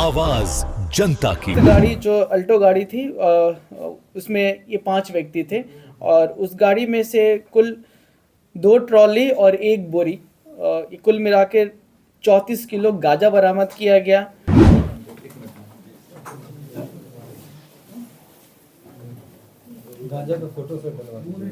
आवाज जनता की। गाड़ी जो अल्टो गाड़ी थी उसमें ये 5 व्यक्ति थे और उस गाड़ी में से कुल 2 ट्रॉली और 1 बोरी कुल मिला के 34 किलो गांजा बरामद किया गया। गांजा का फोटो से बनवा।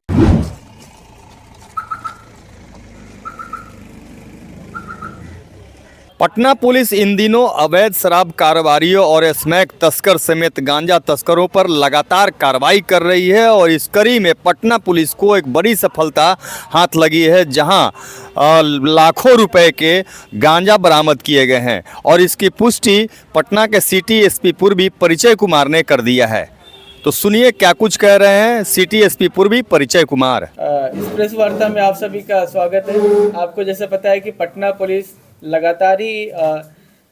पटना पुलिस इन दिनों अवैध शराब कारोबारियों और स्मैक तस्कर समेत गांजा तस्करों पर लगातार कार्रवाई कर रही है और इस कड़ी में पटना पुलिस को एक बड़ी सफलता हाथ लगी है, जहां लाखों रुपए के गांजा बरामद किए गए हैं और इसकी पुष्टि पटना के सिटी एसपी पूर्वी परिचय कुमार ने कर दिया है। तो सुनिए क्या कुछ कह रहे हैं सिटी एसपी पूर्वी परिचय कुमार। इस प्रेस वार्ता में आप सभी का स्वागत है। आपको जैसे पता है कि पटना पुलिस लगातार ही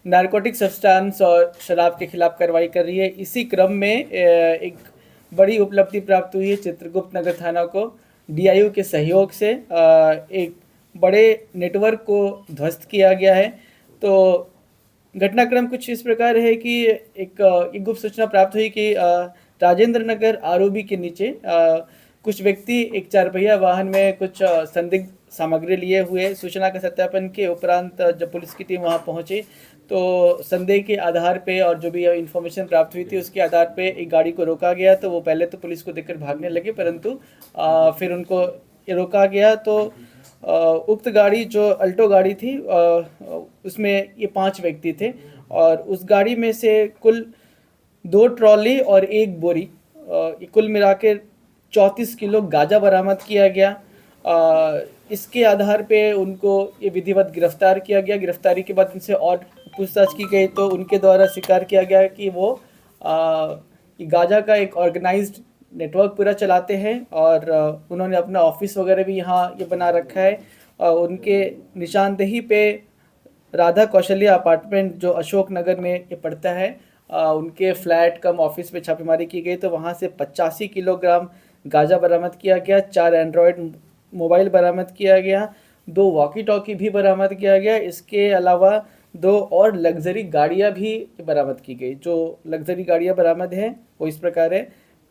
नारकोटिक सब्सटेंस और शराब के खिलाफ कार्रवाई कर रही है। इसी क्रम में एक बड़ी उपलब्धि प्राप्त हुई है। चित्रगुप्त नगर थाना को डीआईयू के सहयोग से एक बड़े नेटवर्क को ध्वस्त किया गया है। तो घटनाक्रम कुछ इस प्रकार है कि एक गुप्त सूचना प्राप्त हुई कि राजेंद्र नगर आरओबी के नीचे कुछ व्यक्ति एक 4 पहिया वाहन में कुछ संदिग्ध सामग्री लिए हुए। सूचना का सत्यापन के उपरांत जब पुलिस की टीम वहां पहुंची तो संदेह के आधार पे और जो भी इंफॉर्मेशन प्राप्त हुई थी उसके आधार पे एक गाड़ी को रोका गया। तो वो पहले तो पुलिस को देखकर भागने लगे, परंतु फिर उनको रोका गया। तो उक्त गाड़ी जो अल्टो गाड़ी थी उसमें ये 5 व्यक्ति थे और उस गाड़ी में से कुल 2 ट्रॉली और 1 बोरी कुल मिला के 34 किलो गांजा बरामद किया गया। इसके आधार पे उनको ये विधिवत गिरफ्तार किया गया। गिरफ्तारी के बाद उनसे और पूछताछ की गई तो उनके द्वारा स्वीकार किया गया कि वो गांजा का एक ऑर्गेनाइज्ड नेटवर्क पूरा चलाते हैं और उन्होंने अपना ऑफिस वगैरह भी यहाँ ये बना रखा है। उनके निशानदेही पे राधा कौशल्या अपार्टमेंट जो अशोक नगर में ये पड़ता है, उनके फ्लैट कम ऑफिस पे छापेमारी की गई तो वहाँ से 85 किलोग्राम गांजा बरामद किया गया। 4 एंड्रॉयड मोबाइल बरामद किया गया। 2 वॉकी टॉकी भी बरामद किया गया। इसके अलावा 2 और लग्जरी गाड़ियाँ भी बरामद की गई। जो लग्जरी गाड़ियाँ बरामद हैं वो इस प्रकार है,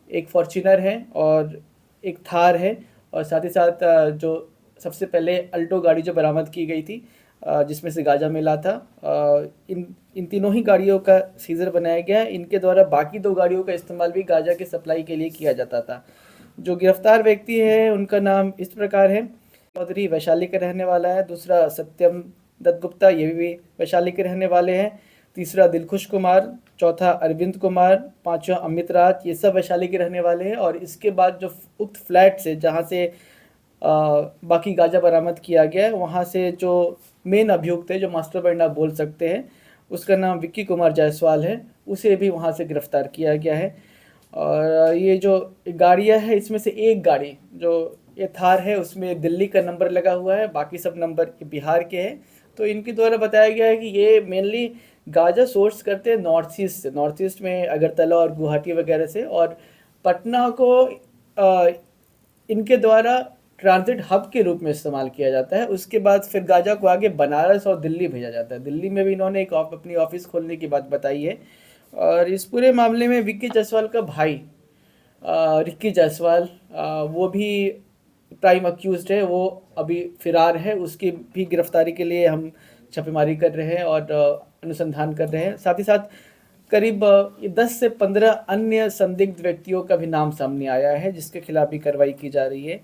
एक फॉर्च्यूनर है और एक थार है और साथ ही साथ जो सबसे पहले अल्टो गाड़ी जो बरामद की गई थी जिसमें से गांजा मिला था, इन तीनों ही गाड़ियों का सीजर बनाया गया। इनके द्वारा बाकी 2 गाड़ियों का इस्तेमाल भी गांजा के सप्लाई के लिए किया जाता था। जो गिरफ्तार व्यक्ति है उनका नाम इस प्रकार है, चौधरी वैशाली का रहने वाला है। दूसरा सत्यम दत्त गुप्ता, ये भी वैशाली के रहने वाले हैं। तीसरा दिलखुश कुमार, चौथा अरविंद कुमार, 5वां अमित राज, ये सब वैशाली के रहने वाले हैं। और इसके बाद जो उक्त फ्लैट से जहाँ से बाकी गांजा बरामद किया गया है वहाँ से जो मेन अभियुक्त है, जो मास्टर माइंड आप बोल सकते हैं, उसका नाम विक्की कुमार जायसवाल है, उसे भी वहाँ से गिरफ्तार किया गया है। और ये जो गाड़ियाँ है इसमें से एक गाड़ी जो ये थार है उसमें दिल्ली का नंबर लगा हुआ है, बाकी सब नंबर बिहार के हैं। तो इनके द्वारा बताया गया है कि ये मेनली गांजा सोर्स करते हैं नॉर्थ ईस्ट से, नॉर्थ ईस्ट में अगरतला और गुवाहाटी वगैरह से, और पटना को इनके द्वारा ट्रांजिट हब के रूप में इस्तेमाल किया जाता है। उसके बाद फिर गांजा को आगे बनारस और दिल्ली भेजा जाता है। दिल्ली में भी इन्होंने एक अपनी ऑफिस खोलने की बात बताई है। और इस पूरे मामले में विक्की जायसवाल का भाई रिक्की जायसवाल वो भी प्राइम अक्यूज्ड है, वो अभी फिरार है। उसकी भी गिरफ्तारी के लिए हम छापेमारी कर रहे हैं और अनुसंधान कर रहे हैं। साथ ही साथ करीब 10 से 15 अन्य संदिग्ध व्यक्तियों का भी नाम सामने आया है जिसके खिलाफ भी कार्रवाई की जा रही है।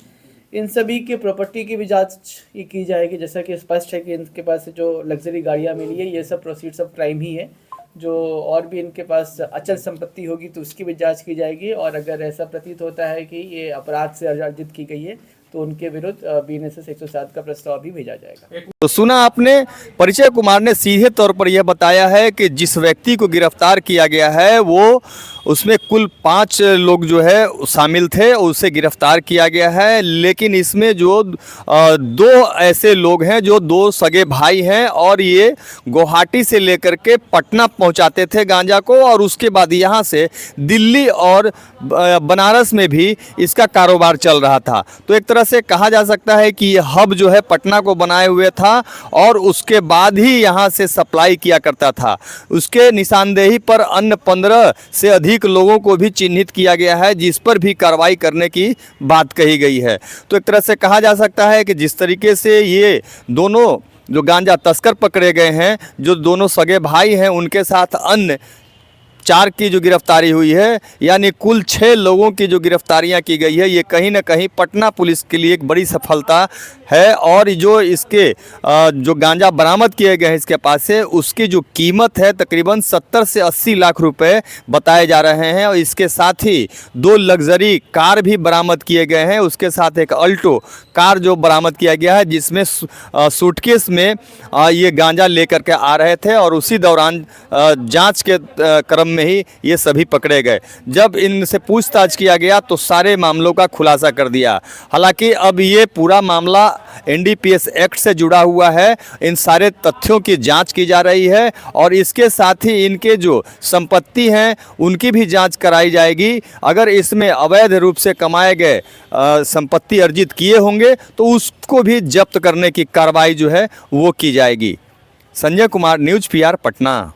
इन सभी के प्रॉपर्टी की भी जांच ये की जाएगी। जैसा कि स्पष्ट है कि इनके पास जो लग्जरी गाड़ियां मिली है ये सब प्रोसीड्स ऑफ क्राइम ही है। जो और भी इनके पास अचल संपत्ति होगी तो उसकी भी जांच की जाएगी और अगर ऐसा प्रतीत होता है कि ये अपराध से अर्जित की गई है तो उनके विरुद्ध BNSS 107 का प्रस्ताव भी भेजा जाएगा। तो सुना आपने, परिचय कुमार ने सीधे तौर पर यह बताया है कि जिस व्यक्ति को गिरफ्तार किया गया है वो उसमें कुल 5 लोग जो है शामिल थे, उसे गिरफ्तार किया गया है। लेकिन इसमें जो 2 ऐसे लोग हैं जो 2 सगे भाई हैं और ये गुवाहाटी से लेकर के पटना पहुंचाते थे गांजा को और उसके बाद यहाँ से दिल्ली और बनारस में भी इसका कारोबार चल रहा था। तो एक तरह तरह से कहा जा सकता है कि ये हब जो है पटना को बनाए हुए था और उसके बाद ही यहाँ से सप्लाई किया करता था। उसके निशानदेही पर अन्य 15 से अधिक लोगों को भी चिन्हित किया गया है, जिस पर भी कार्रवाई करने की बात कही गई है। तो एक तरह से कहा जा सकता है कि जिस तरीके से ये दोनों जो गांजा तस्कर पकड़े गए हैं, जो दोनों सगे भाई हैं, उनके साथ अन्य 4 की जो गिरफ्तारी हुई है, यानी कुल 6 लोगों की जो गिरफ्तारियां की गई है, ये कहीं ना कहीं पटना पुलिस के लिए एक बड़ी सफलता है। और जो इसके जो गांजा बरामद किए गए हैं इसके पास से, उसकी जो कीमत है तकरीबन 70 से 80 लाख रुपए बताए जा रहे हैं। और इसके साथ ही 2 लग्जरी कार भी बरामद किए गए हैं, उसके साथ एक अल्टो कार जो बरामद किया गया है, जिसमें सूटकेस में ये गांजा लेकर के आ रहे थे और उसी दौरान जांच के क्रम में ही ये सभी पकड़े गए। जब इनसे पूछताछ किया गया तो सारे मामलों का खुलासा कर दिया। हालांकि अब ये पूरा मामला एनडीपीएस एक्ट से जुड़ा हुआ है, इन सारे तथ्यों की जांच की जा रही है और इसके साथ ही इनके जो संपत्ति हैं उनकी भी जांच कराई जाएगी। अगर इसमें अवैध रूप से कमाए गए संपत्ति अर्जित किए होंगे तो उसको भी जब्त करने की कार्रवाई जो है वो की जाएगी। Sanjay Kumar, news PR, Patna.